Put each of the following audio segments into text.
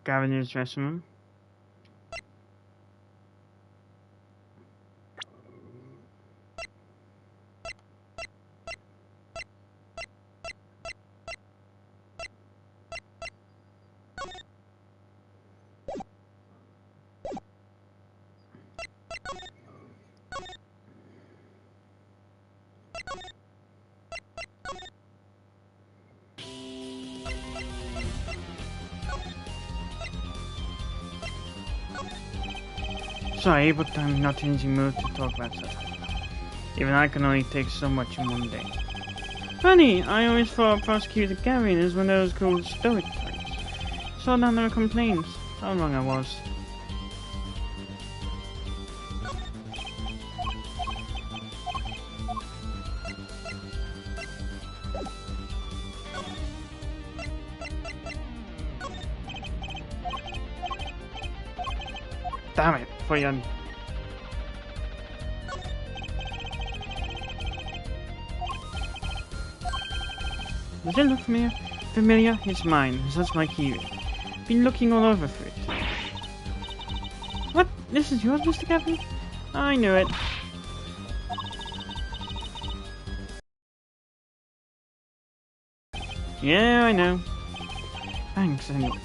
Governor's dressing room. Sorry, but I'm not in the mood to talk about such. Even I can only take so much in one day. Funny, I always thought Prosecutor Gavin is one of those cool stoic types. Saw down their complaints. How wrong I was. Damn it, for you. Does it look familiar? Familiar? It's mine. That's my key. Been looking all over for it. What? This is yours, Mr. Gavin? I knew it. Yeah, I know. Thanks, anyway.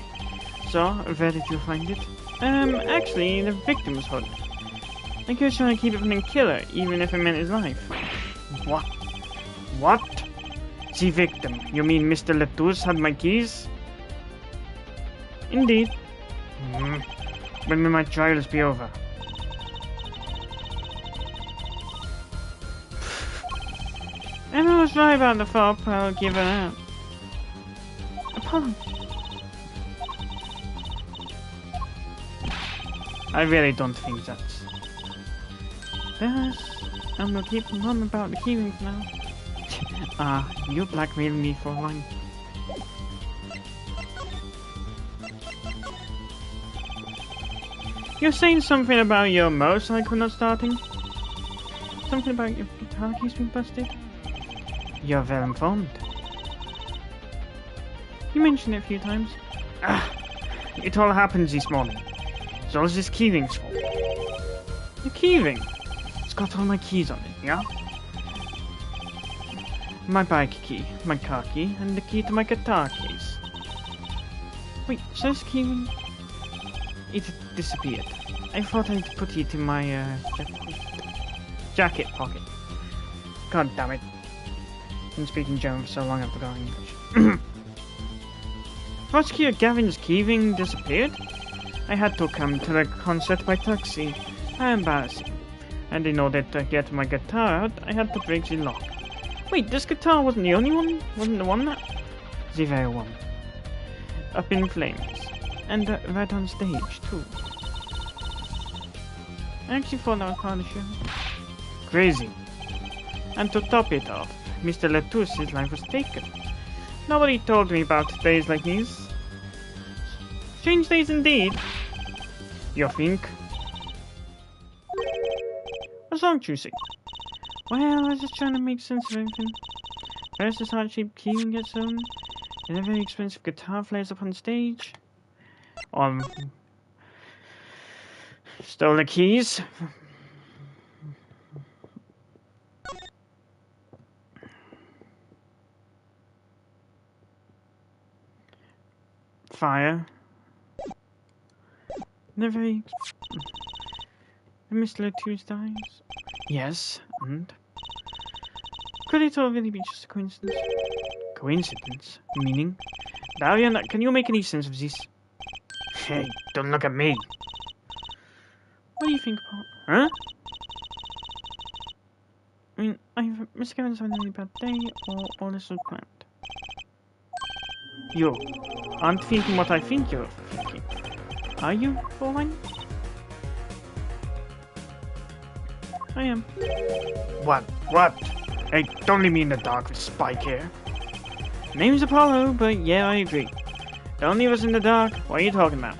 So, where did you find it? Actually, the victim's hood. I guess trying to keep it from the killer, even if it meant his life. What? What? The victim? You mean Mr. Latouche had my keys? Indeed. When will my trials be over? Emma was right about the fop, I'll give her that. Apollo. I really don't think that's... Yes, I'm gonna keep mum about the keyrings now. You blackmailed me for a while. You're saying something about your motorcycle not starting? Something about your guitar keys being busted? You're well informed. You mentioned it a few times. It all happened this morning. It's all this keyring's fault. The keyring? It's got all my keys on it, yeah? My bike key, my car key, and the key to my guitar case. Wait, so this keyring... It disappeared. I thought I'd put it in my, jacket pocket. God damn it. Been speaking German for so long I forgot English. Prosecutor Gavin's keyring disappeared? I had to come to the concert by taxi. How embarrassing. And in order to get my guitar out, I had to break the lock. Wait, this guitar wasn't the only one? Wasn't the one that... The very one. Up in flames. And right on stage, too. I actually thought that was part of the show. Crazy. And to top it off, Mr. Latouche's life was taken. Nobody told me about days like these. Strange days indeed. You think? What's wrong, Trucy? Well, I was just trying to make sense of everything. First, this hard-shaped keyring gets stolen. Then a very expensive guitar flares up on stage. Stole the keys. Fire. They're very... Mr. Latouche dies. Yes, and... Could it all really be just a coincidence? Coincidence? Meaning? Darian, can you make any sense of this? Hey, don't look at me. What do you think, Paul? Huh? I mean, Mr. Gavin's having a really bad day, or all this was planned? You aren't thinking what I think you're thinking. Are you, for one? I am. What? Hey, don't leave me in the dark with Spike here. Name's Apollo, but yeah, I agree. Don't leave us in the dark. What are you talking about?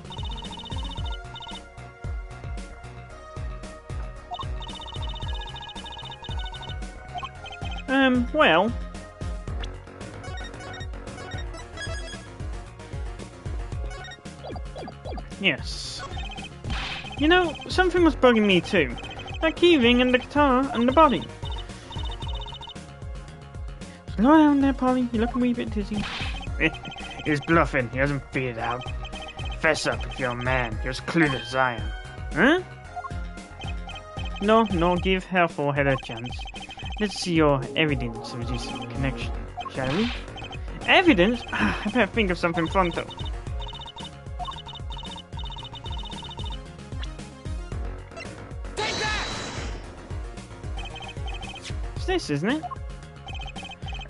Well... Yes. You know, something was bugging me too. That keyring and the guitar and the body. Slow down there, Polly. You look a wee bit dizzy. He's bluffing. He hasn't figured it out. Fess up if you're a man. You're as clueless as I am. Huh? No, give her forehead a chance. Let's see your evidence of this connection, shall we? Evidence? I better think of something frontal. It's this, isn't it?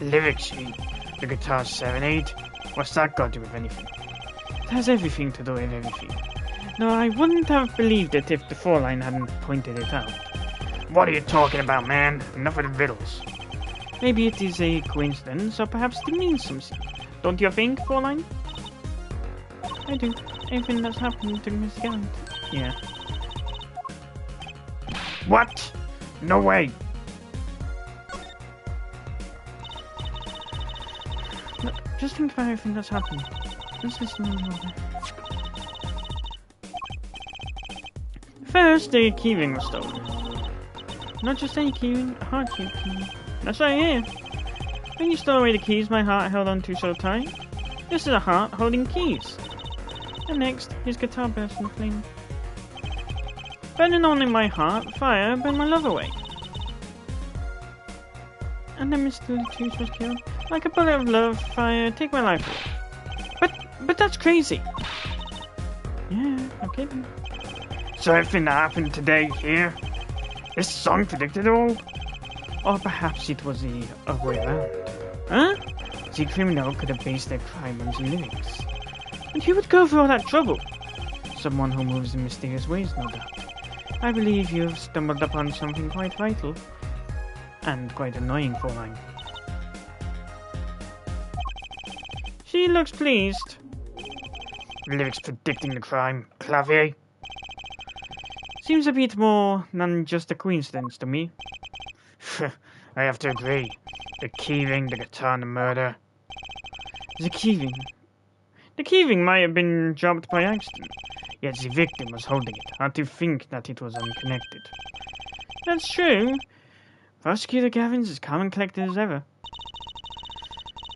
Lyric sheet. The guitar serenade. What's that got to do with anything? It has everything to do with everything. No, I wouldn't have believed it if the Fräulein hadn't pointed it out. What are you talking about, man? Enough of the riddles. Maybe it is a coincidence, or perhaps it means something. Don't you think, Fräulein? I do. Everything that's happened to Miss Gallant. Yeah. What? No way. Look, just think about everything that's happened. Let's listen to another. First, the keyring was stolen. Not just any keyring, a heart-shaped key. That's right here. When you stole away the keys my heart held onto so tight, this is a heart holding keys. And next, his guitar burst into flame. Burning only my heart, fire burned my love away. And then Mr. Latouche was killed. Like a bullet of love, fire, take my life away. But that's crazy. Yeah, okay then. So everything that happened today here, this song predicted it all? Or perhaps it was the other way around. Huh? The criminal could have based their crime on the lyrics. And who would go through all that trouble? Someone who moves in mysterious ways, no doubt. I believe you've stumbled upon something quite vital. And quite annoying, Fräulein. She looks pleased. Lyrics predicting the crime. Clavier. Seems a bit more than just a coincidence to me. I have to agree. The keyring, the guitar, and the murder. The keyring. The keyring might have been dropped by accident, yet the victim was holding it. Hard to think that it was unconnected. That's true. Prosecutor Gavin's as calm and collected as ever.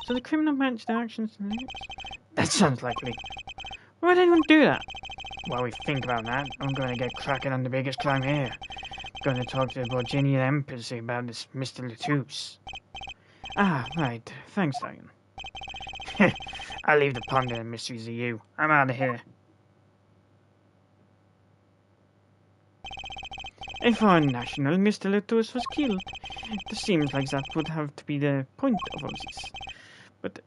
So the criminal matched their actions to the lyrics? That sounds likely. Why would anyone do that? While we think about that, I'm going to get cracking on the biggest crime here. I'm going to talk to the Borginian Embassy about this Mr. Latouche. Ah, right. Thanks, Diane. I'll leave the pondering and mysteries to you. I'm out of here. A foreign national, Mr. Latouche, was killed. It seems like that would have to be the point of all this. But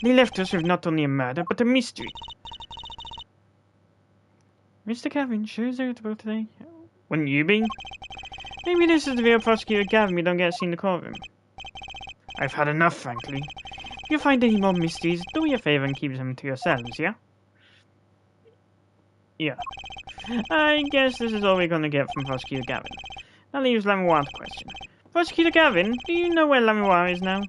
they left us with not only a murder, but a mystery. Mr. Gavin sure is irritable today. Wouldn't you be? Maybe this is the real Prosecutor Gavin we don't get to see in the courtroom. I've had enough, frankly. If you find any more mysteries, do me a favor and keep them to yourselves, yeah? Yeah. I guess this is all we're gonna get from Prosecutor Gavin. That leaves Lamourois to question. Prosecutor Gavin, do you know where Lamourois is now?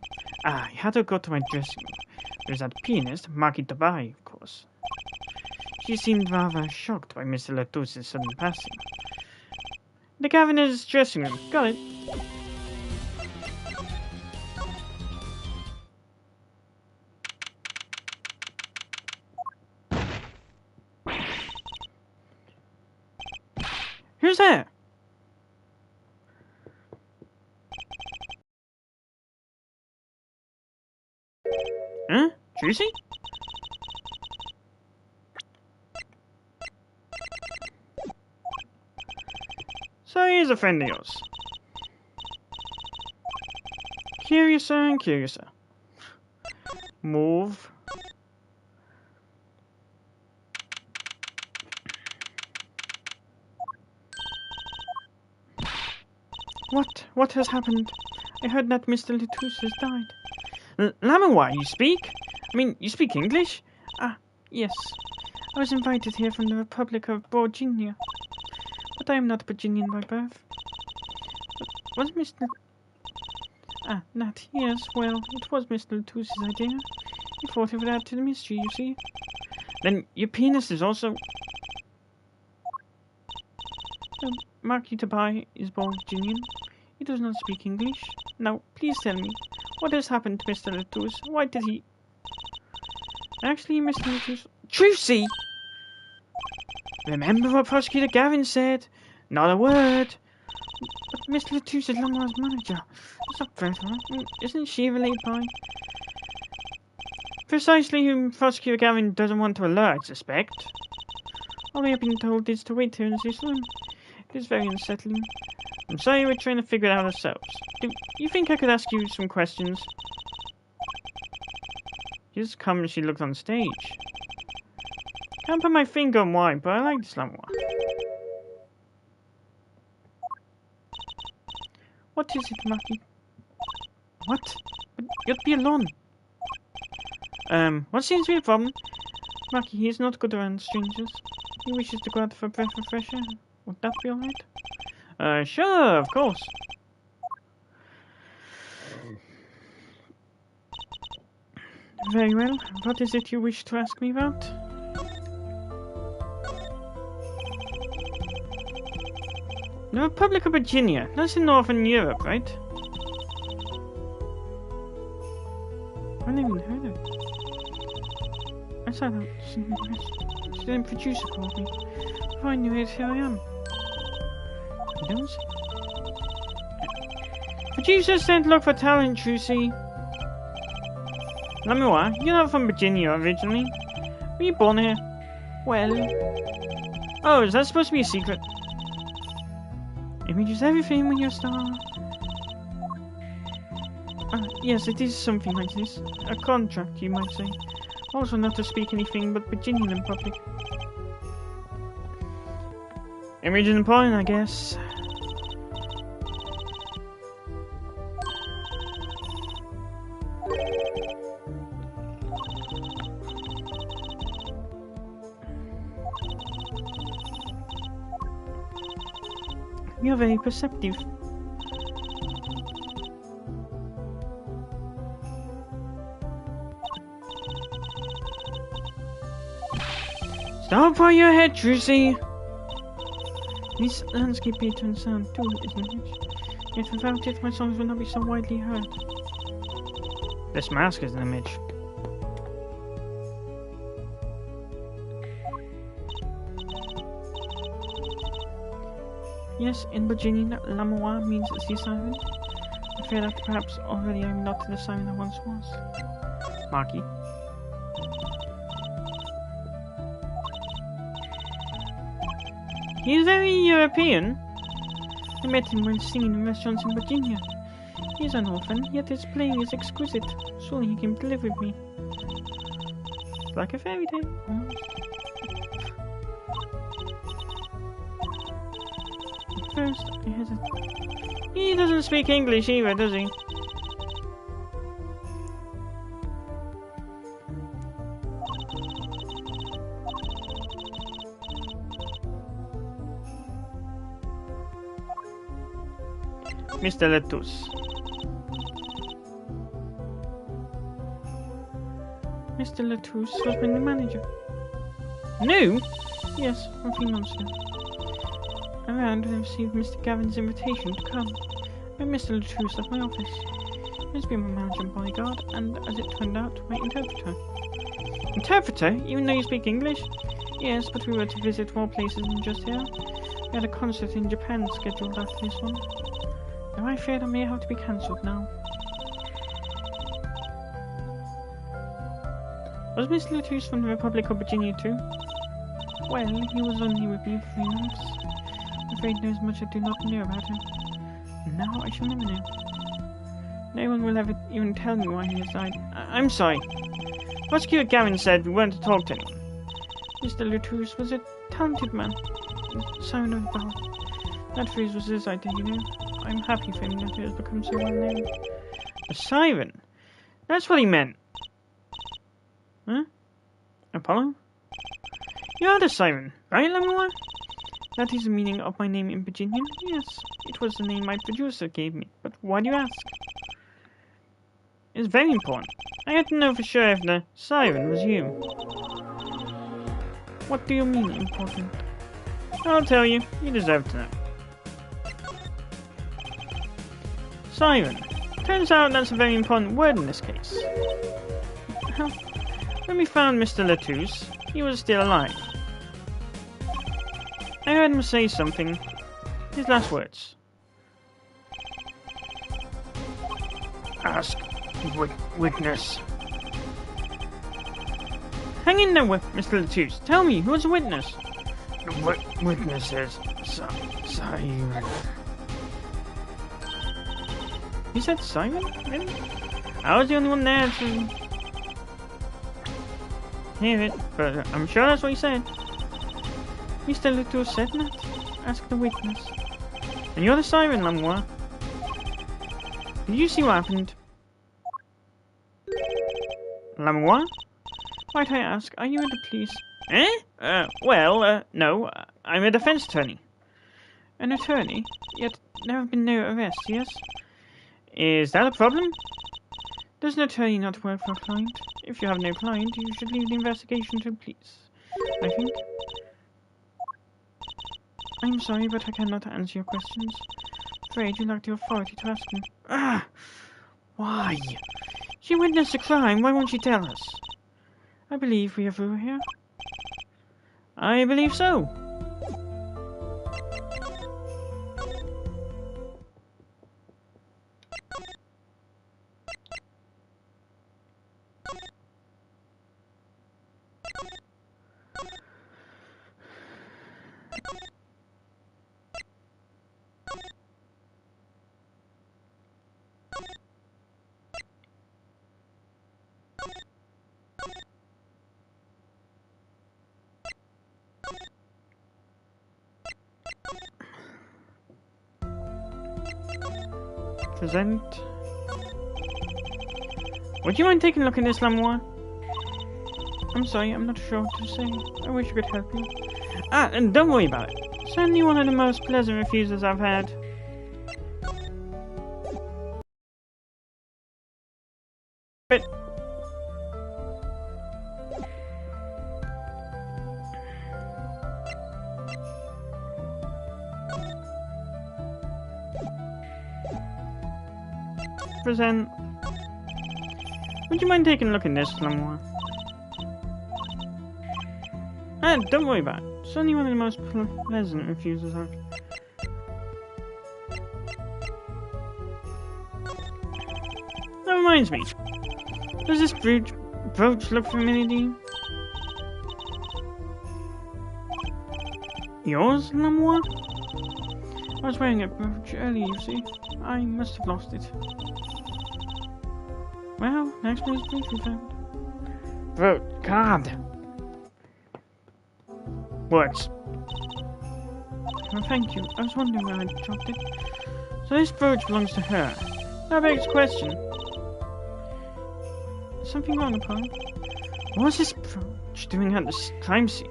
Ah, I had to go to my dressing room. There's that pianist, Marquis Tabai, of course. She seemed rather shocked by Mr. Latouche's sudden passing. The Gaviner's dressing room. Got it. Who's there? Huh? Tracy? So he's a friend of yours. Curiouser and curiouser. Move. What has happened? I heard that Mr. Latouche has died. Lamourois, you speak? I mean, you speak English? Ah, yes. I was invited here from the Republic of Borginia. But I am not Virginian by birth. Was Mr. Ah, that, yes, well, it was Mr. Latouche's idea. He thought it would add to the mystery, you see. Then your penis is also... Marquis Tabai is Virginian. He does not speak English. Now, please tell me, what has happened to Mr. Latouche? Why did he... Actually, Mr. Latouche... Trucy! Remember what Prosecutor Gavin said? Not a word. But Mr. Latouche is Lamar's manager. That's not fair to her. Isn't she relayed by... Precisely whom Prosecutor Gavin doesn't want to alert, I suspect. All we have been told is to wait here in this room. It is very unsettling. I'm sorry we're trying to figure it out ourselves. Do you think I could ask you some questions? Just come as she looked on stage. Can't put my finger on why, but I like this Lamois. What is it, Marquis? What? But you'd be alone. What seems to be a problem? Marquis, he is not good around strangers. He wishes to go out for a breath of fresh air. Would that be alright? Sure, of course. Very well. What is it you wish to ask me about? The Republic of Virginia. That's in Northern Europe, right? I haven't even heard of it. I saw that she didn't produce it for me. If I knew it, here I am. You don't see? Producers sent look for talent, Trucy. Lamois, you're not from Virginia originally. Were you born here? Well... Oh, is that supposed to be a secret? It means everything when you're a star. Yes, it is something like this. A contract, you might say. Also not to speak anything but Virginian in public. Image is important, I guess. You're very perceptive. Stop while you're ahead, Trucy! This landscape pattern sound too, isn't it? Yet without it, my songs would not be so widely heard. This mask is an image. Yes, in Virginia, Lamois means sea siren. I fear that perhaps already I'm not the siren I once was. Marquis. He is very European. I met him while singing in restaurants in Virginia. He is an orphan, yet his playing is exquisite. Surely he can live with me. Like a fairy tale, almost. At first, I hesitated. He doesn't speak English either, does he? Mr. Latouche. Mr. Latouche was my new manager. New? Yes, a few months ago. Around, I received Mr. Gavin's invitation to come. I met Mr. Latouche at my office. He has been my manager and bodyguard, and as it turned out, my interpreter. Interpreter? Even though you speak English? Yes, but we were to visit more places than just here. We had a concert in Japan scheduled after this one. Though I fear that may have to be cancelled now. Was Mr. Latouche from the Republic of Virginia too? Well, he was only with me for 3 months. I'm afraid there's much I do not know about him. And now I shall never know. No one will ever even tell me why he has died. I'm sorry. Prosecutor Gavin said we weren't to talk to anyone. Mr. Latouche was a talented man. Siren of Power. That phrase was his idea, you know. I'm happy for him that it has become so well known. A siren? That's what he meant. Huh? Apollo? You're the siren, right, Lamois? That is the meaning of my name in Virginian? Yes, it was the name my producer gave me. But why do you ask? It's very important. I had to know for sure if the siren was you. What do you mean, important? I'll tell you. You deserve to know. Siren. Turns out that's a very important word in this case. When we found Mr. Latouche, he was still alive. I heard him say something. His last words. Ask witness. Hang in there, Mr. Latouche. Tell me, who was the witness? The witness is Siren. You said Simon? Really? I was the only one there to hear it, but I'm sure that's what he said. Mr. Latouche said that? Ask the witness. And you're the Siren, Lamois. Did you see what happened? Lamois? Might I ask, are you in the police? Eh? No. I'm a defense attorney. An attorney? Yet there have been no arrests, yes? Is that a problem? Does an attorney not work for a client? If you have no client, you should leave the investigation to the police, I think. I'm sorry, but I cannot answer your questions. Afraid you lack the authority to ask me. Ah! Why? She witnessed a crime, why won't she tell us? I believe we are through here. I believe so. Present. Would you mind taking a look at this, Lamois? I'm sorry, I'm not sure what to say. I wish I could help you. And don't worry about it. Certainly one of the most pleasant refusals I've had. But... Present. Would you mind taking a look at this, Lamois? Don't worry about it. It's only one of the most pleasant refusals I've... That reminds me. Does this brooch look familiar to you? Yours, Lamois? I was wearing a brooch earlier, you see. I must have lost it. Well, next one's briefly found. Brooch, God. What? Well, thank you. I was wondering where I dropped it. So this brooch belongs to her. That begs the question. Is something wrong, Apollo? What was this brooch doing at this crime scene?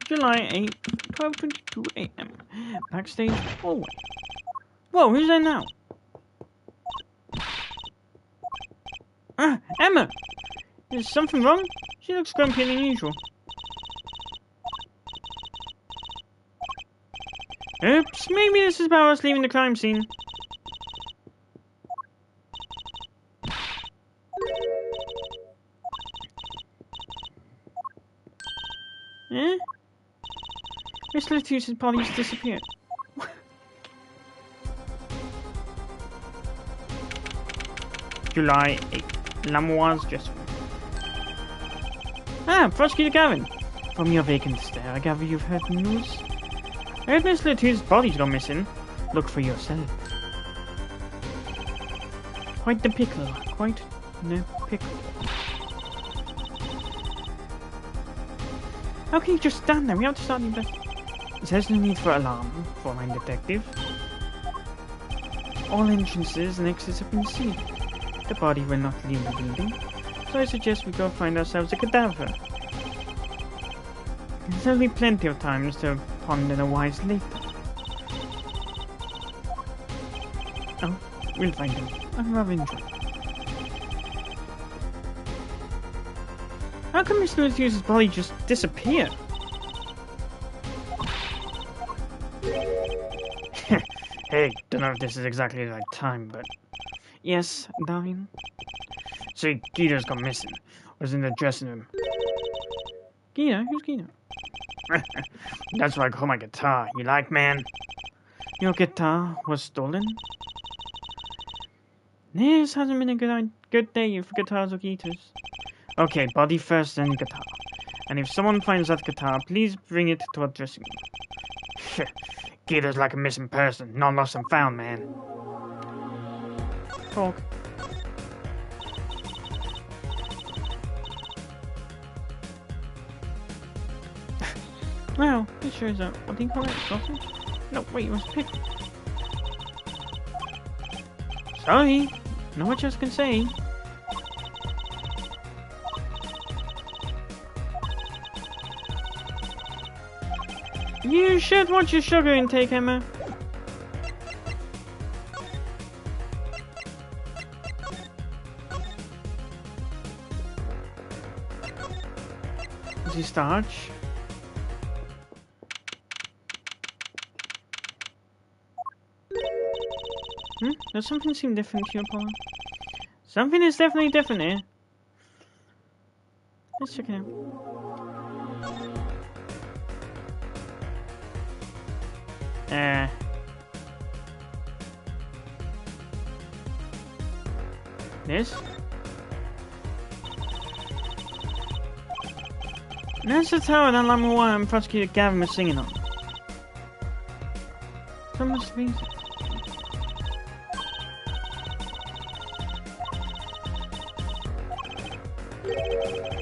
July 8, 12:22 a.m. Backstage hallway. Whoa, who's there now? Emma! Is something wrong? She looks grumpy and unusual. Oops, maybe this is about us leaving the crime scene. Eh? Miss Latouche's body's disappeared. July 8th. Lamois just... Prosecutor Gavin. From your vacant stare, I gather you've heard the news. I heard Miss Latouche's body's gone missing. Look for yourself. Quite the pickle. Quite the pickle. How can you just stand there? We have to start the investigation. There's no need for alarm, Fräulein Detective. All entrances and exits have been sealed. The body will not leave the building, so I suggest we go find ourselves a cadaver. There'll be plenty of times to ponder the wise later. Oh, we'll find him. I'm rather enjoying. How can Mr. Matthew's body just disappear? Hey, don't know if this is exactly the right time, but... Yes, Darwin. See, Guido's gone missing. Was in the dressing room. Guido? Who's Guido? That's why I call my guitar. You like, man? Your guitar was stolen? This hasn't been a good day for guitars or guitars. Okay, body first, then guitar. And if someone finds that guitar, please bring it to our dressing room. Guido's like a missing person. Not lost and found, man. Talk. Well, it shows up. What do you call it? Sausage? No, wait, it was pickle. Sorry, know what you can say. You should watch your sugar intake, Emma. Is he starch? Does something seem different to you, Apollo? Something is definitely different here. Let's check it out. This? That's the tower that Lamour and Prosecutor Gavin were singing on. So much music.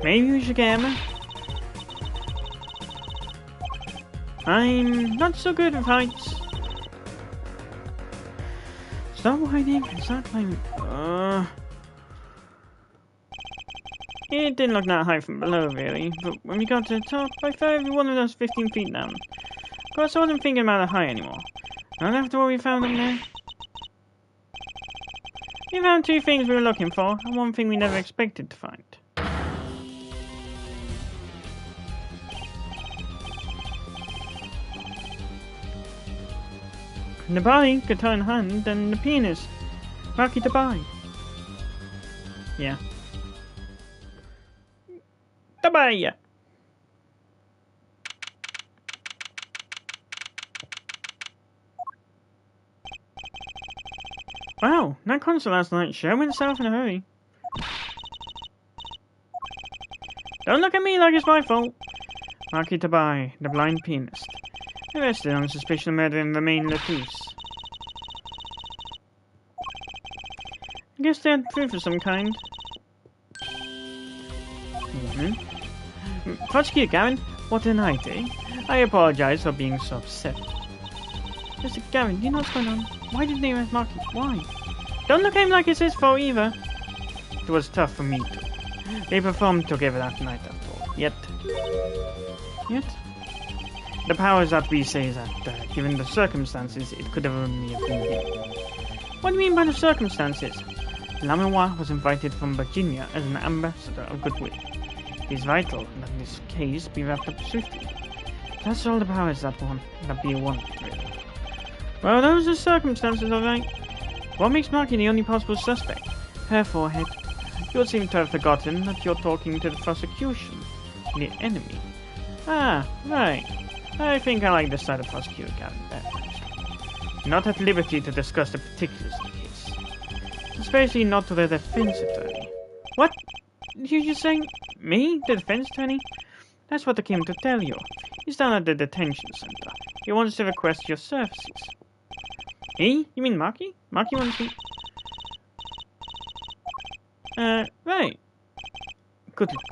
Maybe we should get Emma. I'm not so good with heights. Stop hiding and start climbing. It didn't look that high from below, really, but when we got to the top, I felt every one of us 15 feet down. Of course, I wasn't thinking about the height anymore. Not after what we found up there. We found two things we were looking for, and one thing we never expected to find. The body, guitar in hand, and the pianist, Marky Tabai. Yeah. Tabai! Wow, that concert last night sure went south in a hurry. Don't look at me like it's my fault. Marky Tabai, the blind pianist. Arrested on suspicion of murdering Romain Latouche. I guess they had proof of some kind. Prosecutor Gavin, what a night, eh? I apologize for being so upset. Mr. Gavin, do you know what's going on? Why did they arrest Marky? Why? Don't look at him like it's his fault either. It was tough for me too. They performed together that night after all. Yet? The powers that we say that, given the circumstances, it could have only have been him. What do you mean by the circumstances? Lamour was invited from Virginia as an ambassador of goodwill. It is vital that this case be wrapped up swiftly. That's all the powers that be wanted, really. Well, those are circumstances, alright. What makes Marky the only possible suspect? Her forehead. You seem to have forgotten that you're talking to the prosecution, the enemy. Ah, right. I think I like the side of Prosecutor Gavin better. Not at liberty to discuss the particulars of the case. Especially not to the defense attorney. What? You just saying? Me? The defense attorney? That's what I came to tell you. He's down at the detention center. He wants to request your services. He? You mean Marky? Marky wants me... right. Good luck.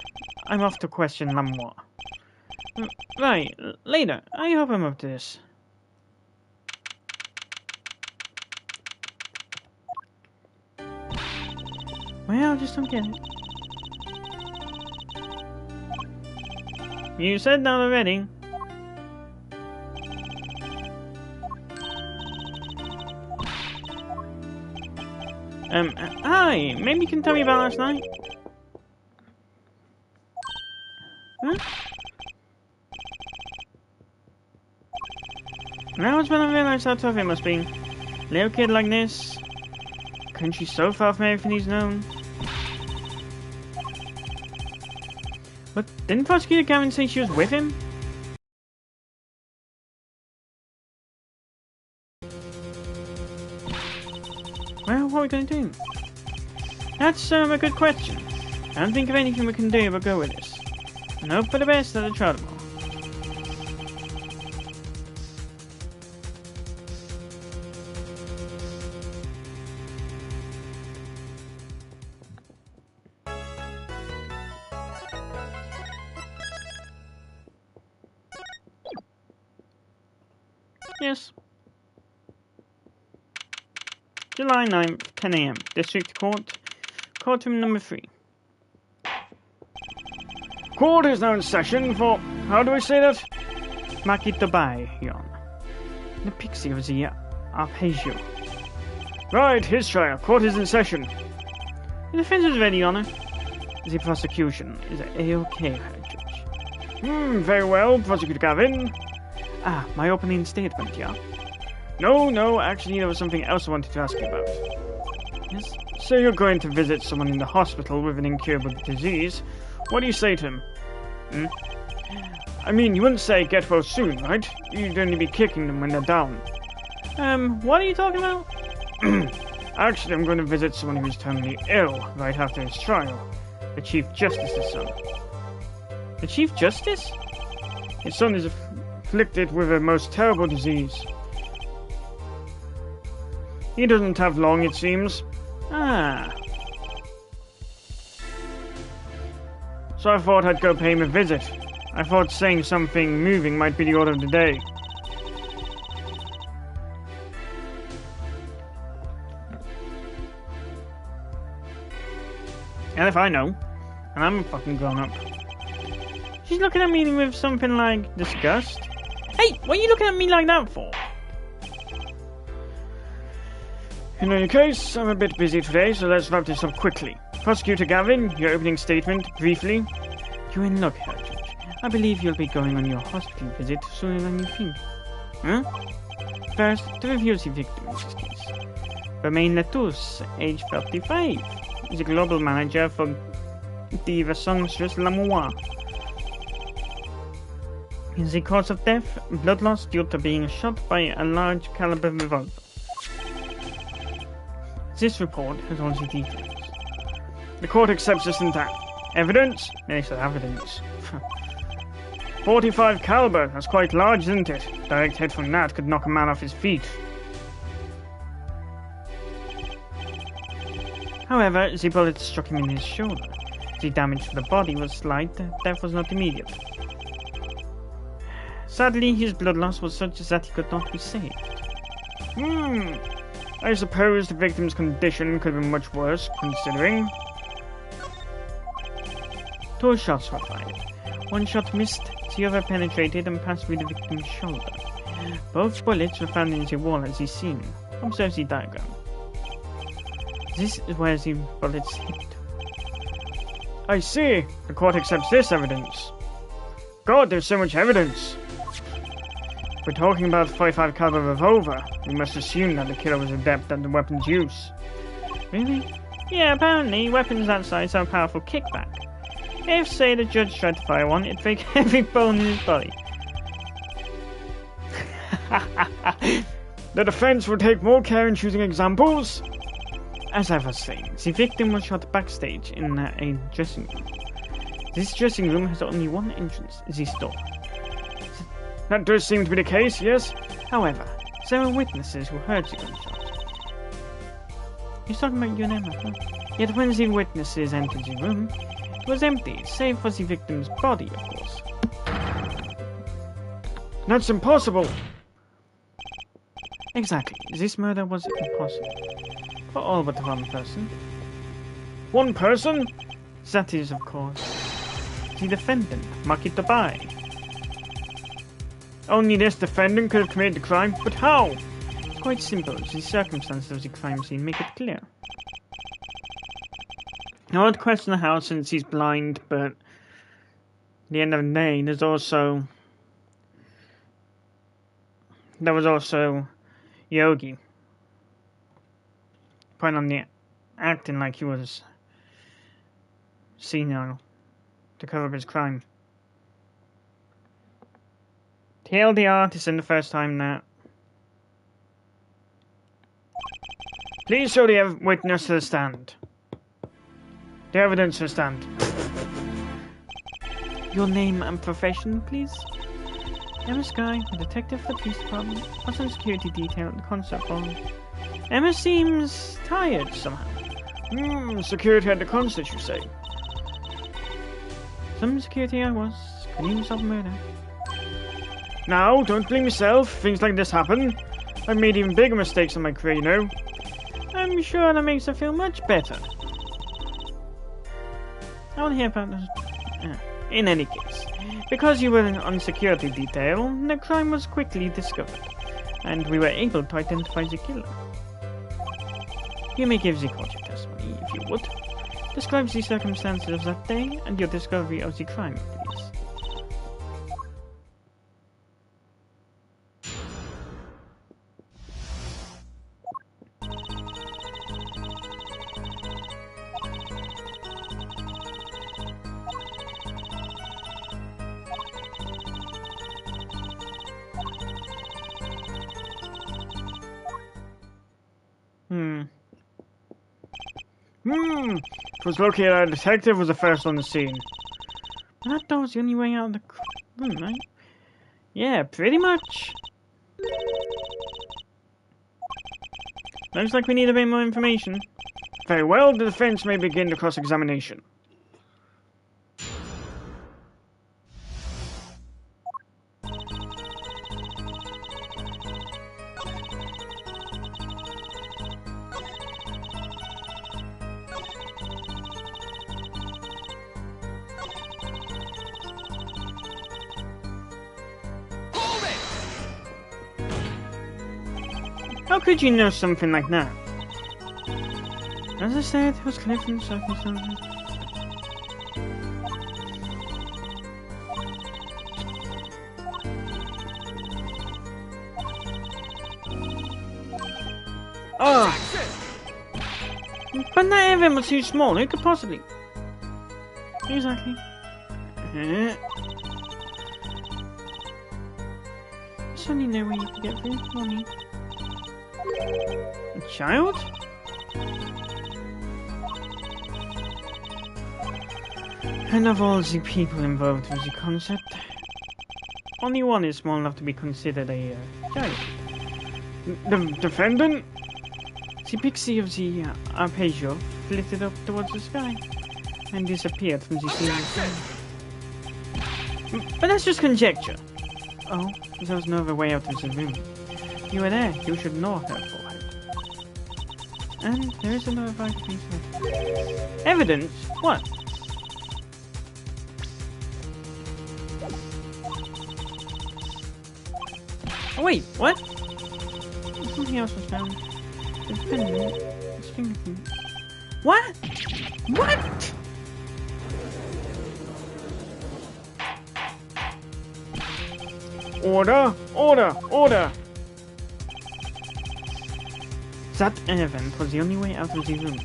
I'm off to question Lamour. Right, later. I hope I'm up to this. Well, I just don't get it. You said that already. Hi, maybe you can tell me about last night? Huh? Now it's when I realize how tough it must be. Little kid like this. Country so far from everything he's known. But didn't Prosecutor Gavin say she was with him? Well, what are we going to do? That's a good question. I don't think of anything we can do but go with this. And hope for the best at the trial tomorrow. Yes. July 9th, 10 AM. District Court. Courtroom number 3. Court is now in session for... how do I say that? Makitobai, Your Honor. The pixie of the arpeggio. Right, his trial. Court is in session. The defense is ready, Your Honor. The prosecution is A-OK, Judge. Very well, Prosecutor Gavin. Ah, my opening statement, yeah? No, actually there was something else I wanted to ask you about. Yes? So you're going to visit someone in the hospital with an incurable disease. What do you say to him? I mean, you wouldn't say get well soon, right? You'd only be kicking them when they're down. What are you talking about? Actually, I'm going to visit someone who's terminally ill right after his trial. The Chief Justice's son. The Chief Justice? His son is afflicted with a most terrible disease. He doesn't have long, it seems. Ah. So I thought I'd go pay him a visit. I thought saying something moving might be the order of the day. And if I know, and I'm a fucking grown-up. She's looking at me with something like disgust. Hey, what are you looking at me like that for? In any case, I'm a bit busy today, so let's wrap this up quickly. Prosecutor Gavin, your opening statement, briefly. You're in luck, Herr Judge. I believe you'll be going on your hospital visit sooner than you think. Huh? First, to review the victim in this case. Romain Latouche, age 35, is a global manager for the Songstress Lamois. In the cause of death, blood loss due to being shot by a large caliber revolver. This report has all the details. The court accepts this intact. Evidence? Yes, evidence. 45 caliber, that's quite large, isn't it? Direct hit from that could knock a man off his feet. However, the bullet struck him in his shoulder. The damage to the body was slight, death was not immediate. Sadly, his blood loss was such that he could not be saved. I suppose the victim's condition could have been much worse, considering... 2 shots were fired. One shot missed, the other penetrated and passed through the victim's shoulder. Both bullets were found in the wall as the scene. Observe the diagram. This is where the bullets hit. I see. The court accepts this evidence. God, there's so much evidence. We're talking about a 45 caliber revolver. We must assume that the killer was adept at the weapon's use. Really? Yeah, apparently weapons that size have a powerful kickback. If, say, the judge tried to fire one, it'd break every bone in his body. The defense will take more care in choosing examples. As I was saying, the victim was shot backstage in a dressing room. This dressing room has only one entrance, this door. That does seem to be the case, yes? However, there were witnesses who heard the gunshot. He's talking about you and Emma, huh? Yet when the witnesses entered the room, it was empty, save for the victim's body, of course. That's impossible! Exactly. This murder was impossible. For all but one person. One person? That is, of course, the defendant, Makitobai. Only this defendant could have committed the crime, but how? It's quite simple. The circumstances of the crime scene make it clear. I won't question the house since he's blind, but the end of the day, there was also Yogi. Point on the acting like he was senile to cover up his crime. TLDR, this isn't the first time that. Please show the witness to the stand. The evidence to the stand. Your name and profession, please? Emma Sky, a detective for the police department, was on security detail at the concert hall. Emma seems tired somehow. Security at the concert, you say? Some security I was. Cleaning yourself murder. Now, don't blame yourself. Things like this happen. I've made even bigger mistakes in my career, you know. I'm sure that makes her feel much better. I want to hear about this. In any case, because you were on security detail, the crime was quickly discovered, and we were able to identify the killer. You may give the court your testimony, if you would. Describe the circumstances of that day and your discovery of the crime, please. It was located at a detective was the first on the scene. Well, that door was the only way out of the room, right? Yeah, pretty much. Looks like we need a bit more information. Very well, the defense may begin the cross-examination. How could you know something like that? As I said, it was clear from the circumstances. Oh! But that event was too small, who could possibly? Exactly. I suddenly know where you could get food money. A child? And of all the people involved with the concert, only one is small enough to be considered a child. The defendant? The pixie of the arpeggio flitted up towards the sky and disappeared from the scene of the film. But that's just conjecture. Oh, there was no other way out of the room. You were there, you should know her for her. And there is another vital piece of evidence? What? Oh wait, what? Something else was found. His fingerprint. His fingerprint. What? What? Order! Order! Order! That event was the only way out of the room.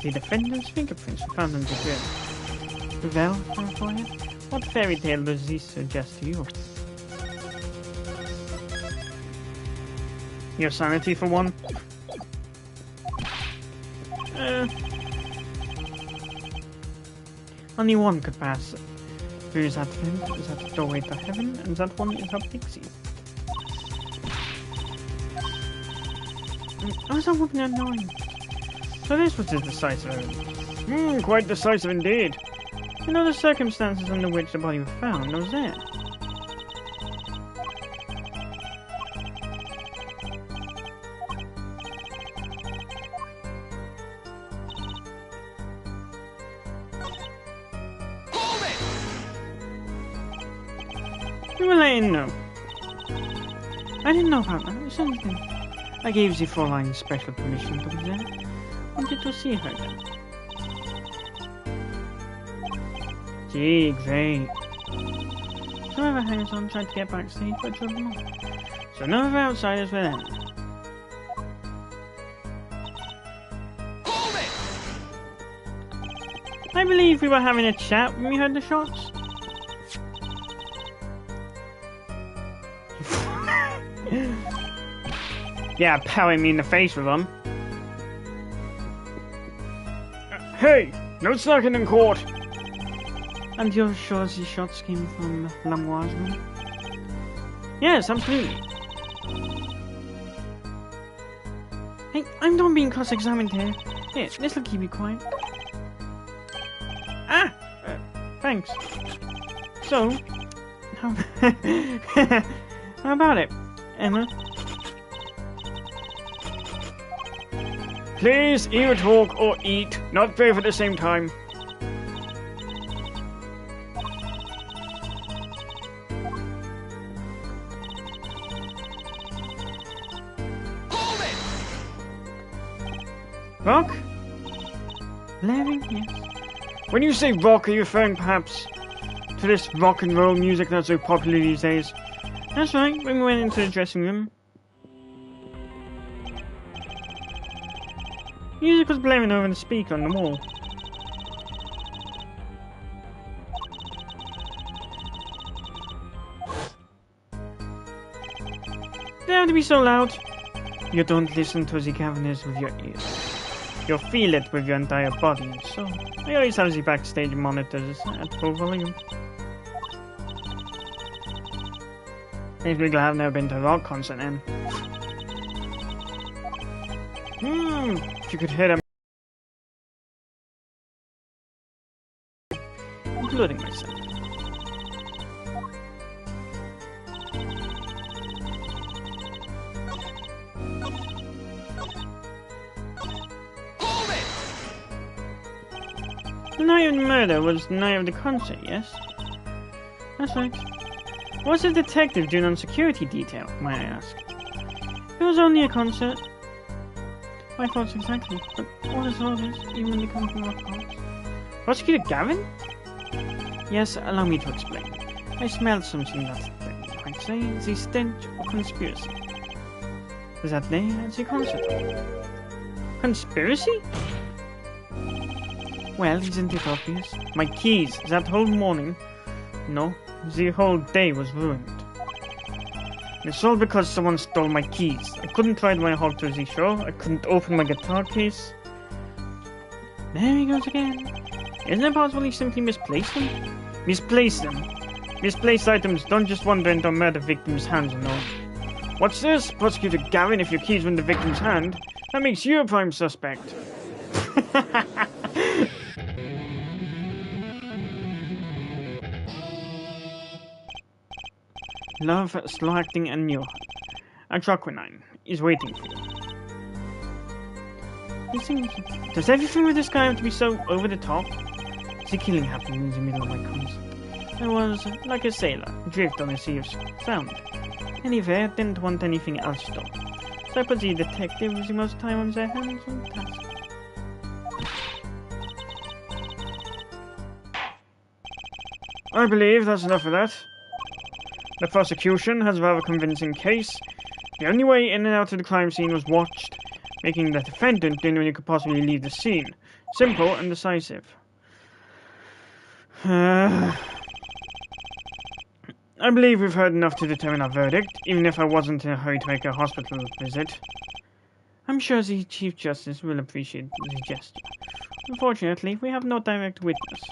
The defendant's fingerprints were found on the grill. Well, California, what fairy tale does this suggest to you? Your sanity for one? Only one could pass through that vent, is that doorway to heaven, and that one is a pixie. How is that woman annoying? So this was the decisive evidence. Quite decisive indeed. You know the circumstances under which the body was found, was there? You were letting know. I didn't know about that. It's anything. I gave the Fräulein special permission to be there. Wanted to see her then. Gee, great. So whoever hangs on tried to get backstage, but drove them off. So none of our outsiders were in. I believe we were having a chat when we heard the shots. Yeah, powering me in the face with them. Hey, no slacking in court. And you're sure these shots came from Lamoire's room? Yes, absolutely. Hey, I'm not being cross-examined here. Here, this'll keep you quiet. Ah! Thanks. So, how about it, Emma? Please either talk or eat, not both at the same time. Rock? Larry, yes. When you say rock, are you referring perhaps to this rock and roll music that's so popular these days? That's right, when we went into the dressing room. Music was blaring over the speaker on the wall. They have to be so loud. You don't listen to the Governors with your ears. You feel it with your entire body, so I always have the backstage monitors at full volume. Makes me glad I've never been to a rock concert then. If you could hear them. Including myself. The night of the murder was the night of the concert, yes? That's right. What's a detective doing on security detail, may I ask? It was only a concert. My thoughts exactly, but what is all this, even when they come from rock parts? Prosecutor Gavin? Yes, allow me to explain. I smelled something that might say the stench of conspiracy. That day at the concert. Conspiracy? Well, isn't it obvious? My keys, that whole morning. No, the whole day was ruined. It's all because someone stole my keys. I couldn't ride my hog to the show. I couldn't open my guitar case. There he goes again. Isn't it possible he simply misplaced them? Misplace them. Misplaced items don't just wander into a murder victim's hands, you know. What's this, Prosecutor Gavin? If your keys were in the victim's hand, that makes you a prime suspect. Love, slow acting, and new. Atroquinine is waiting for you. Does everything with this guy have to be so over the top? The killing happened in the middle of my concert. I was, like a sailor, adrift on a sea of sound. Anyway, I didn't want anything else though. So I put the detective with the most time on their hands on task. I believe that's enough of that. The prosecution has a rather convincing case. The only way in and out of the crime scene was watched, making the defendant the only one who could possibly leave the scene. Simple and decisive. I believe we've heard enough to determine our verdict, even if I wasn't in a hurry to make a hospital visit. I'm sure the Chief Justice will appreciate the gesture. Unfortunately, we have no direct witness.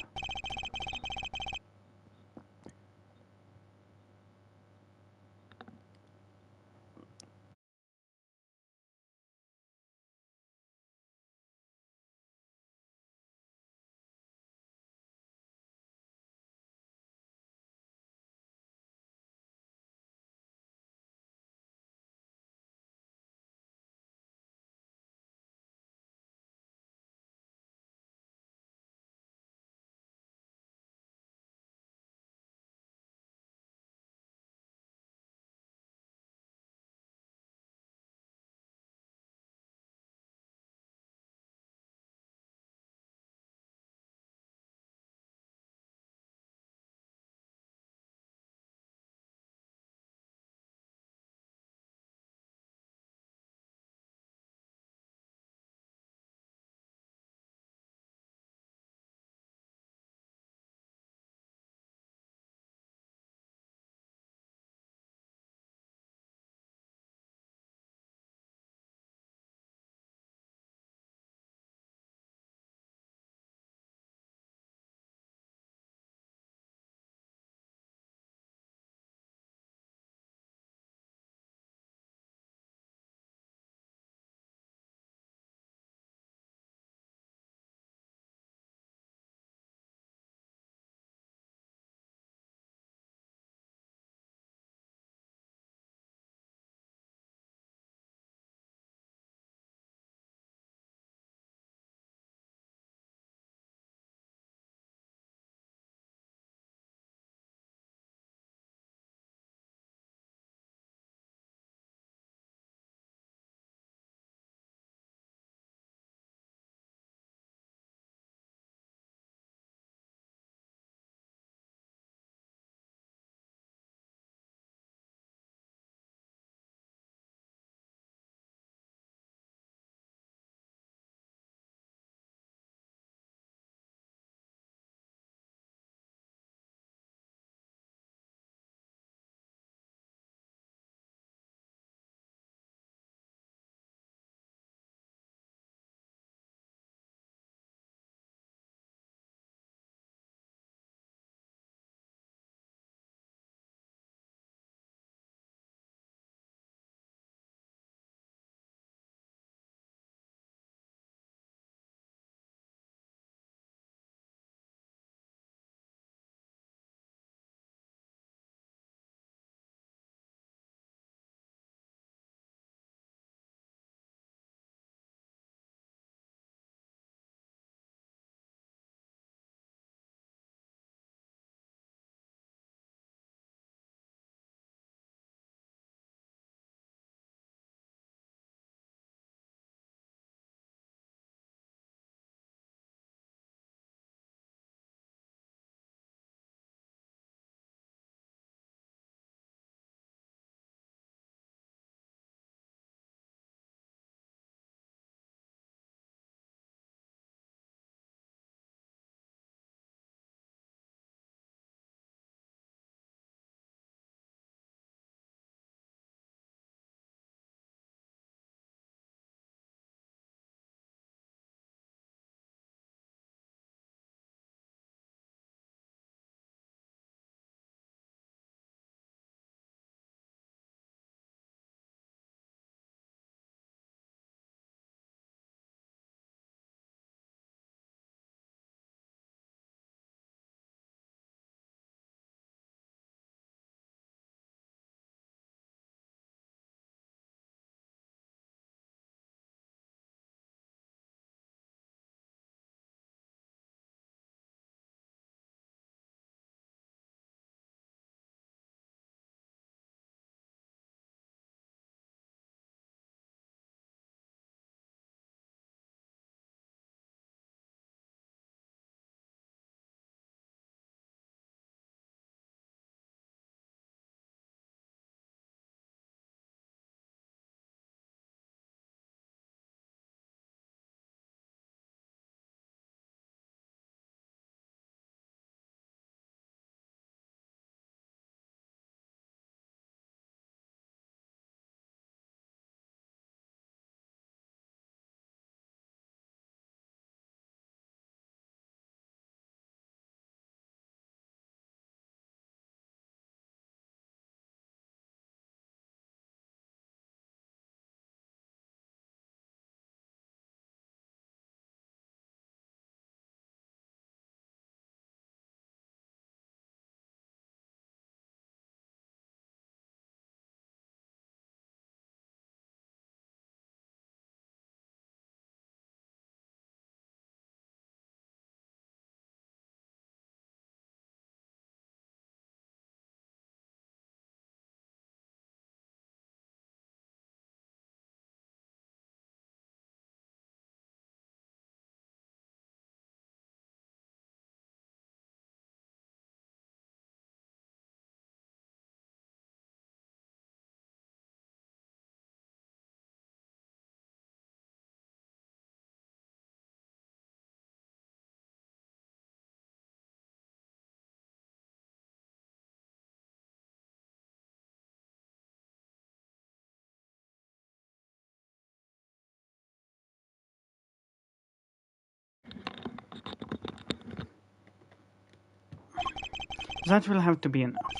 That will have to be enough.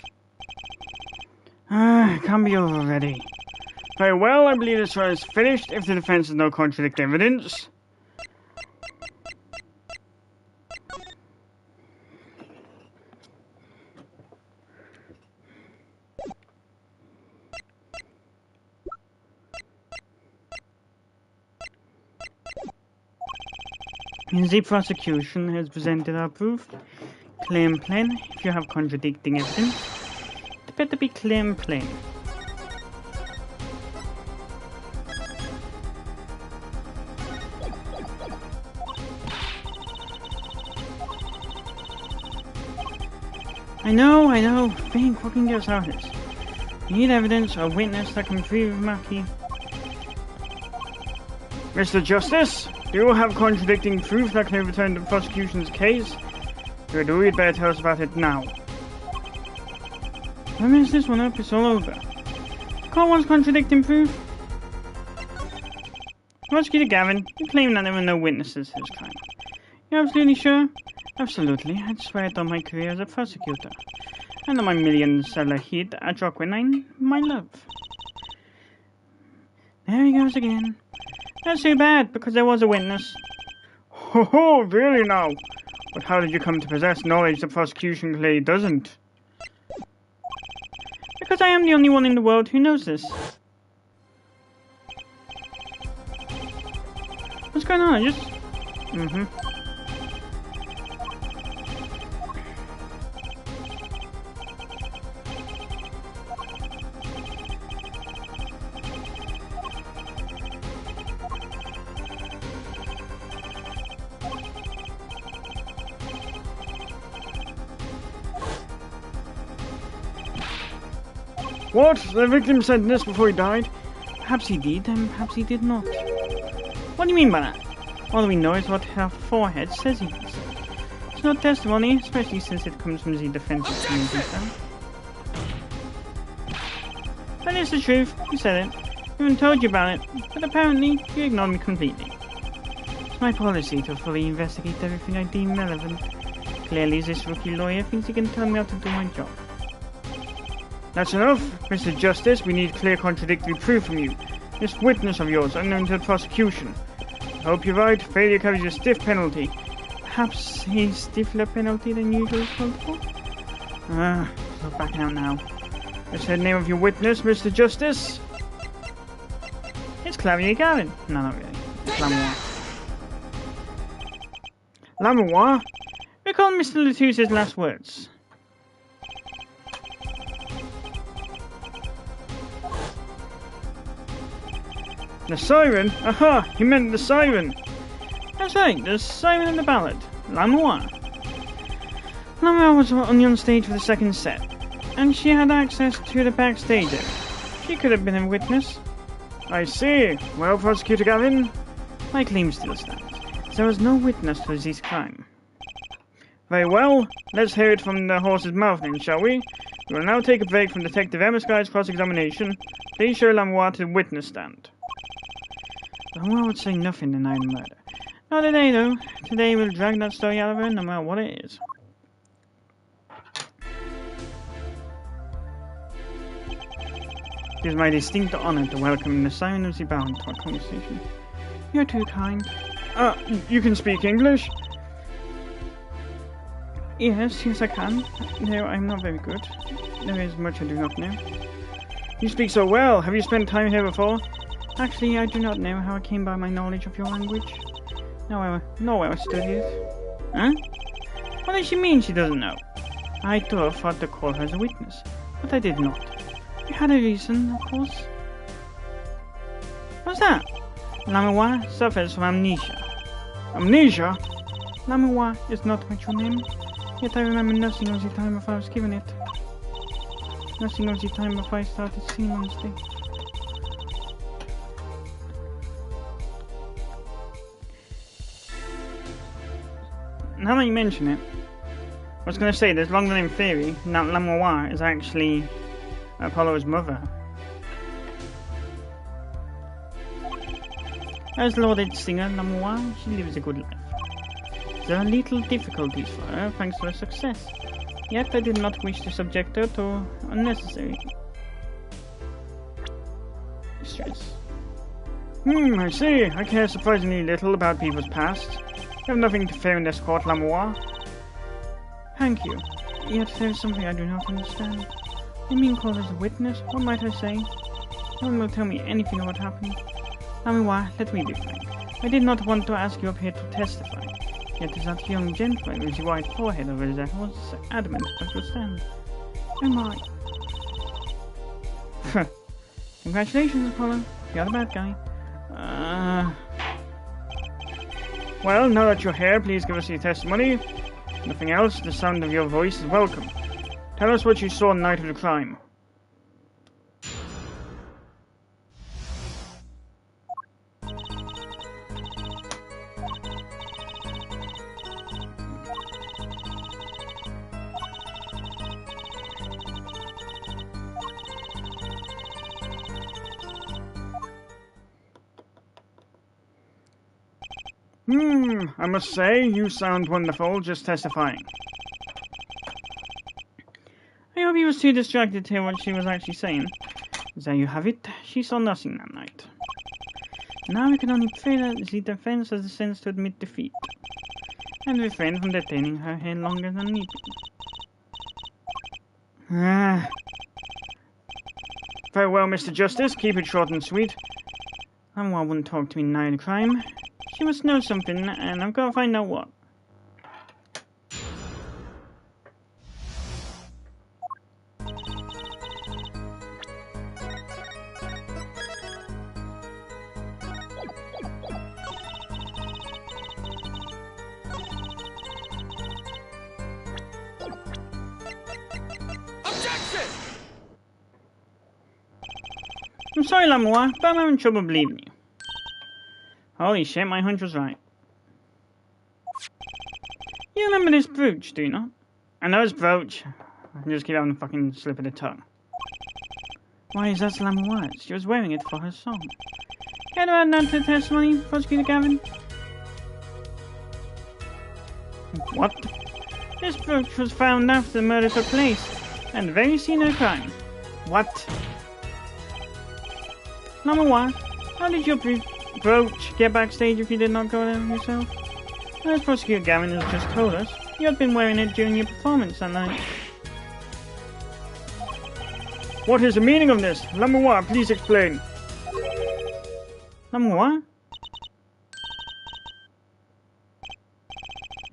It can't be over already. Very well, I believe this trial is finished if the defense has no contradicting evidence. The prosecution has presented our proof. Clear and plain. If you have contradicting evidence, it better be clear and plain. I know. Think, what can get us out of this? We need evidence or a witness that can prove Maki. Mr. Justice, do you have contradicting proof that can overturn the prosecution's case? If you do, you'd better tell us about it now. If I mess this one up, it's all over. Court wants contradicting proof. Prosecutor Gavin, you claim that there were no witnesses to this crime. You're absolutely sure? Absolutely. I'd swear it on my career as a prosecutor. And on my million-seller hit at Rockwood, my love. There he goes again. That's too bad, because there was a witness. Ho, really now? But how did you come to possess knowledge the prosecution clearly doesn't? Because I am the only one in the world who knows this. What's going on? What? The victim said this before he died? Perhaps he did, and perhaps he did not. What do you mean by that? All we know is what her forehead says he said. It's not testimony, especially since it comes from the defense's community. That is the truth. You said it. I even told you about it, but apparently you ignored me completely. It's my policy to fully investigate everything I deem relevant. Clearly, this rookie lawyer thinks he can tell me how to do my job. That's enough, Mr. Justice. We need clear contradictory proof from you. This witness of yours, unknown to the prosecution. I hope you're right. Failure carries a stiff penalty. Perhaps a stiffer penalty than usual is called for? Stop backing out now. What's the name of your witness, Mr. Justice? It's Clavier Gavin. No, not really. It's Lamoire. Lamoire? Recall Mr. Latuse's last words. The siren? Aha! He meant the siren! That's right, the siren in the ballad. Lamoire. Lamoire was on stage for the second set, and she had access to the backstage area. She could have been a witness. I see. Well, Prosecutor Gavin? My claim still stands. There was no witness to this crime. Very well. Let's hear it from the horse's mouth then, shall we? We will now take a break from Detective Emma Sky's cross-examination. Please show Lamoire to the witness stand. Lamoire would say nothing denied murder. Not today, though. Today we'll drag that story out of her, no matter what it is. It is my distinct honor to welcome the Siren of the Bound to our conversation. You're too kind. You can speak English? Yes, I can. No, I'm not very good. There is much I do not know. You speak so well. Have you spent time here before? Actually, I do not know how I came by my knowledge of your language. Nor where I studied. Huh? What does she mean she doesn't know? I too have thought to call her as a witness, but I did not. You had a reason, of course. What's that? Lamoire suffers from amnesia. Amnesia? Lamoire is not my true name, yet I remember nothing of the time before I was given it. Nothing of the time before I started seeing on stage. Now that you mention it, I was going to say, there's long-running theory that Lamoire is actually Apollo's mother. As lauded singer Lamoire, she lives a good life. There are little difficulties for her thanks to her success. Yet I did not wish to subject her to unnecessary stress. I see. I care surprisingly little about people's past. You have nothing to fear in this court, Lamois. Thank you. Yet there is something I do not understand. I mean, called as a witness? What might I say? No one will tell me anything of what happened. Lamois, let me be frank. I did not want to ask you up here to testify. Yet as that young gentleman with the white forehead over there was adamant not to stand. Oh my. Congratulations, Apollo. You're the bad guy. Well, now that you're here, please give us your testimony. If nothing else, the sound of your voice is welcome. Tell us what you saw on the night of the crime. I must say, you sound wonderful just testifying. I hope he was too distracted to hear what she was actually saying. There you have it. She saw nothing that night. Now we can only pray that the defense has the sense to admit defeat and refrain from detaining her here longer than need be. Very well, Mr. Justice. Keep it short and sweet. Lamois wouldn't talk to me night of crime. She must know something, and I've got to find out what. I'm sorry, Lamois, but I'm having trouble believing you. Holy shit, my hunch was right. You remember this brooch, do you not? I know it's brooch. I just keep having a fucking slip of the tongue. Why, is that Lamois? She was wearing it for her song. Can you add that to the testimony, Prosecutor Gavin? What? This brooch was found after the murder took place, and the very scene of the crime. What? Lamois, how did your brooch get backstage if you did not go there yourself? As Prosecutor Gavin has just told us, you had been wearing it during your performance that night. What is the meaning of this? Lamois, please explain. Lamois?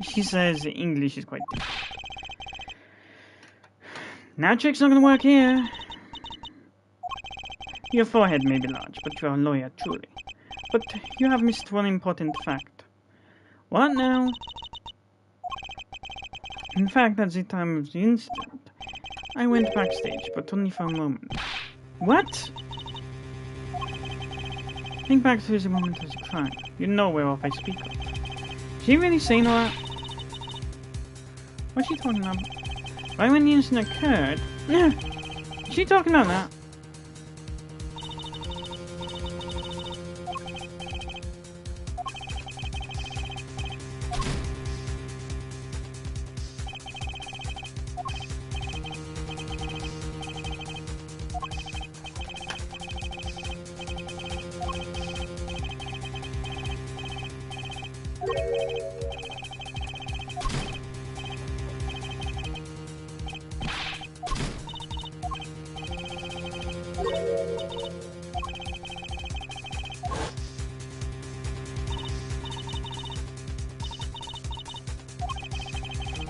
She says English is quite difficult. Now trick's not gonna work here. Your forehead may be large, but you're a lawyer, truly. But you have missed one important fact. What now? In fact, at the time of the incident, I went backstage, but only for a moment. What? Think back to the moment of the crime. You know whereof I speak of. Is she really saying all that? What's she talking about? Right when the incident occurred? Yeah. Is she talking about that?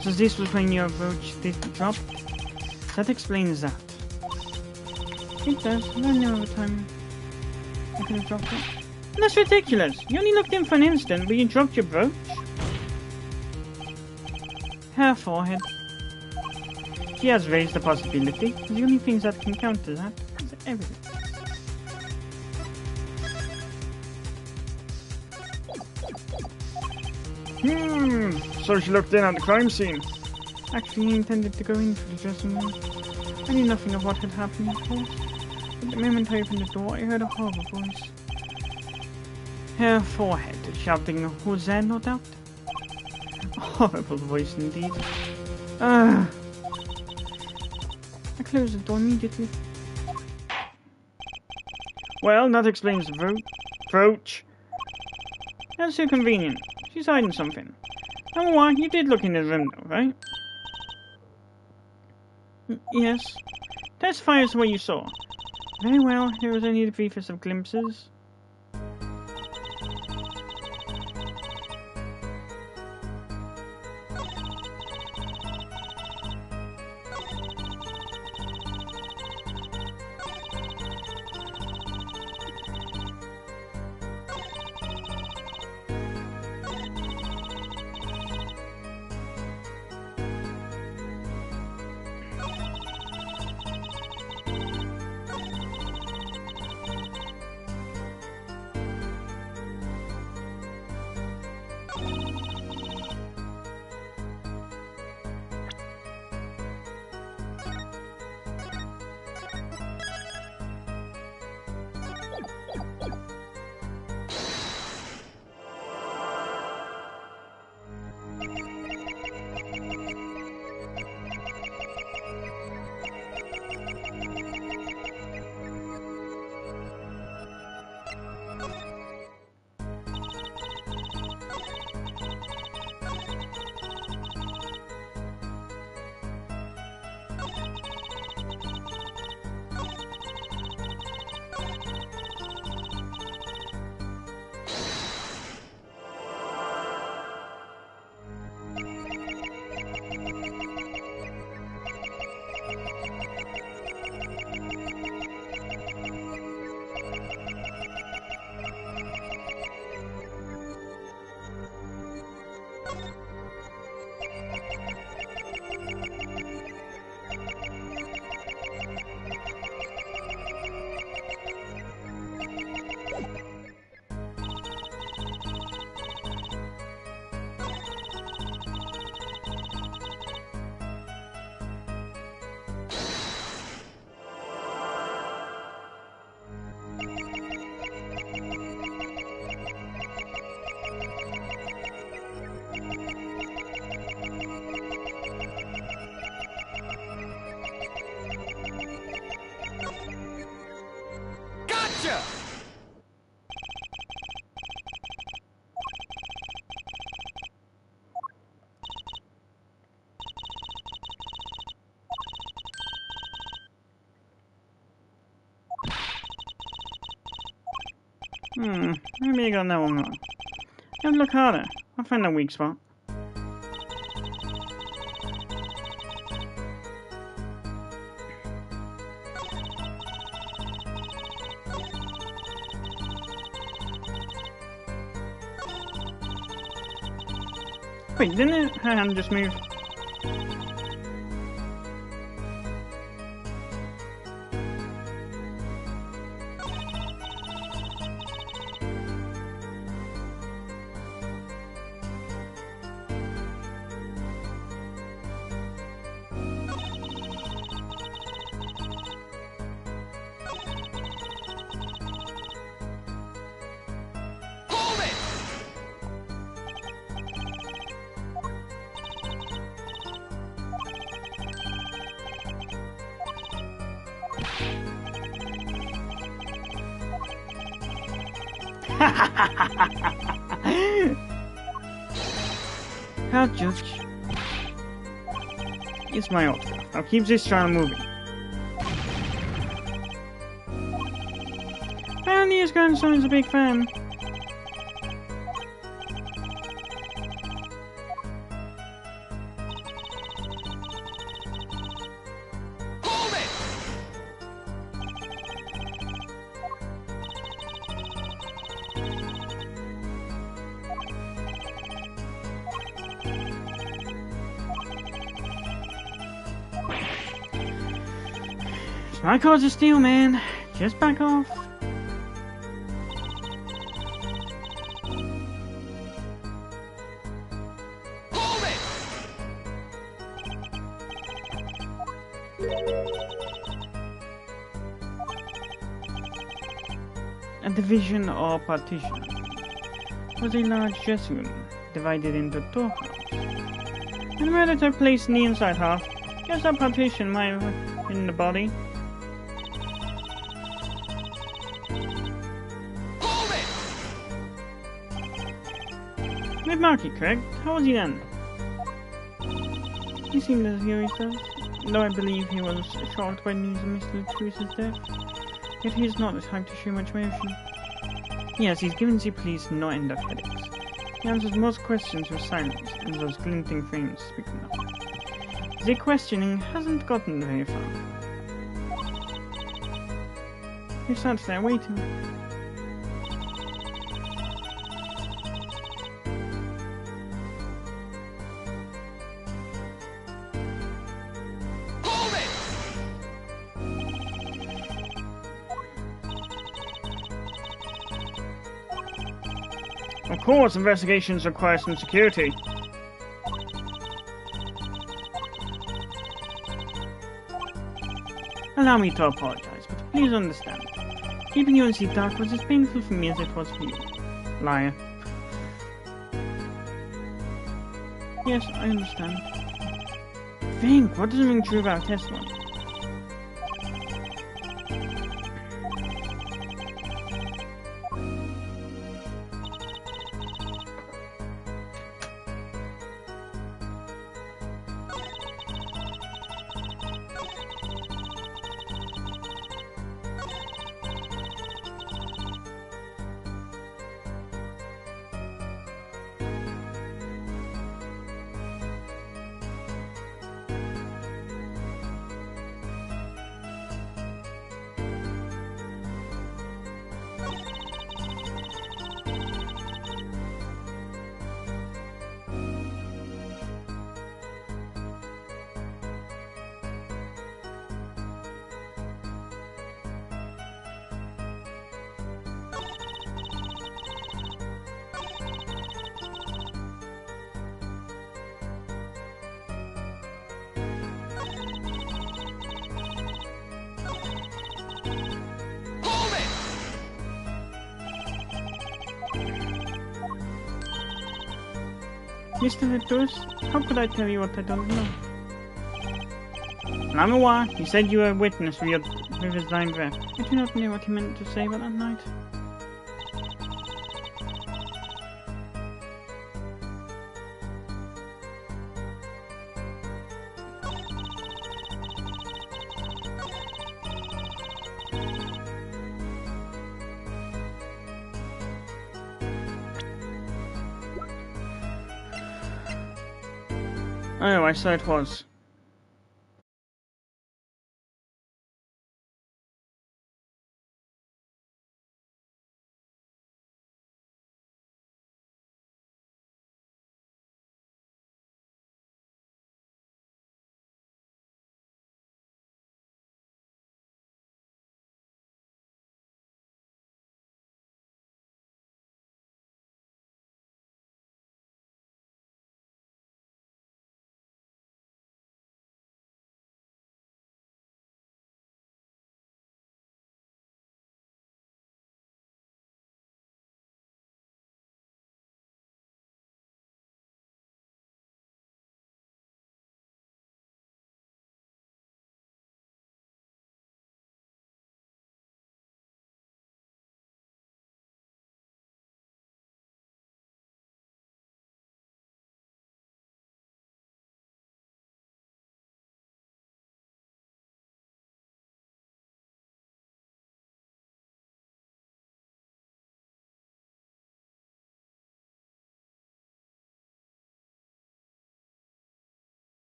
So this was when your brooch did drop? That explains that. It does. I know over time I could have dropped it. That's ridiculous. You only looked in for an instant, but you dropped your brooch. Her forehead. She has raised the possibility. The only things that can counter that is evidence. So she looked in at the crime scene. Actually, I intended to go into the dressing room. I knew nothing of what had happened, of course. But the moment I opened the door, I heard a horrible voice. Her forehead shouting, "Who's there, no doubt?" A horrible voice indeed. I closed the door immediately. Well, that explains the brooch. That's so convenient. She's hiding something. Oh, what? You did look in the room, though, right? Yes. Testify as to what you saw. Very well, there was only the briefest of glimpses. Maybe I got that one wrong. Gotta look harder. I'll find that weak spot. Wait, didn't her hand just move? How judge? It's my autograph. I'll keep this trial moving. Apparently his grandson is a big fan. My cards are steel, man. Just back off. Hold it! A division or partition was a large dressing room divided into two halves. And the murder took place in the inside half. There's a partition in the body. With Marky, correct? How was he then? He seemed as hear himself, though I believe he was shocked by news of Mr. Teresa's death. Yet he is not the type to show much emotion. Yes, he's given the police no end of headaches. He answers most questions with silence, and those glinting frames speak enough. The questioning hasn't gotten very far. He sat there waiting. Of course, investigations require some security. Allow me to apologize, but please understand. Keeping you in the dark was as painful for me as it was for you. Liar. Yes, I understand. Think, what does it ring true about testimony? Mr. Virtus, how could I tell you what I don't know? Lanois, he said you were a witness with his dying breath. I do not know what he meant to say about that night. Oh, I saw it was.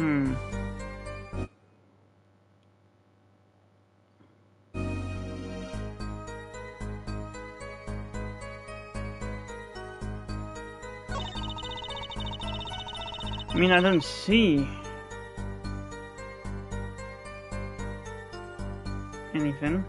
Hmm. I mean, I don't see anything.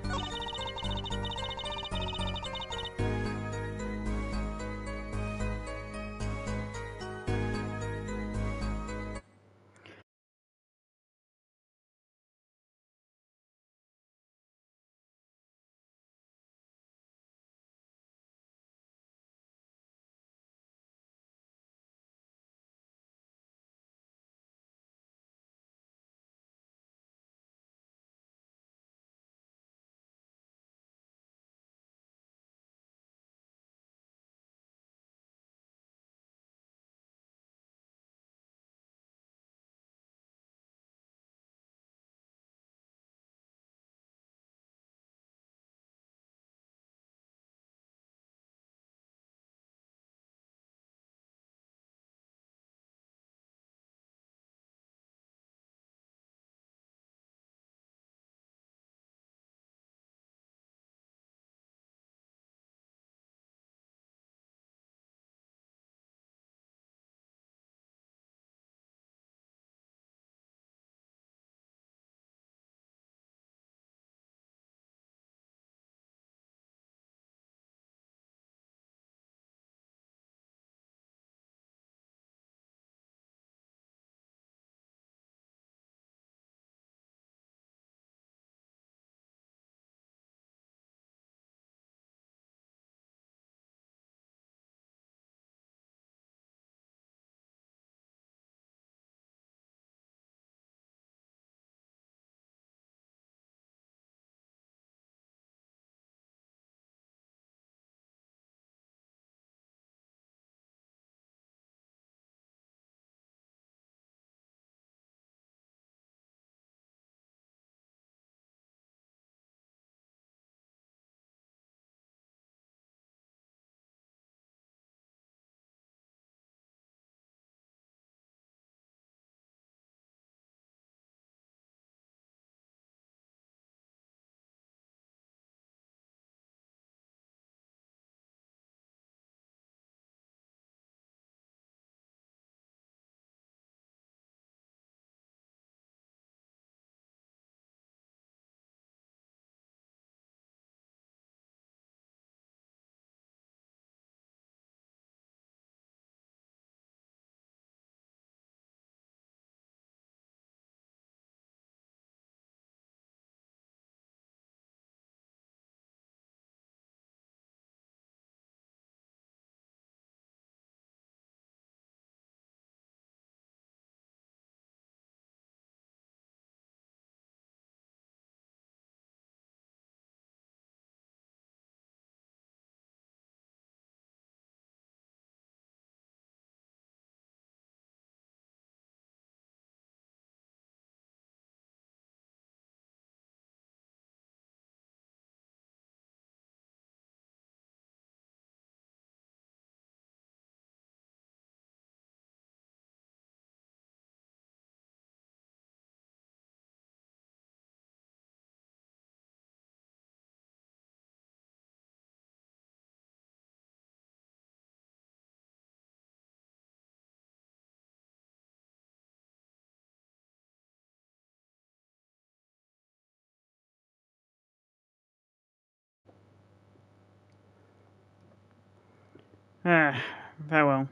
Ah, farewell.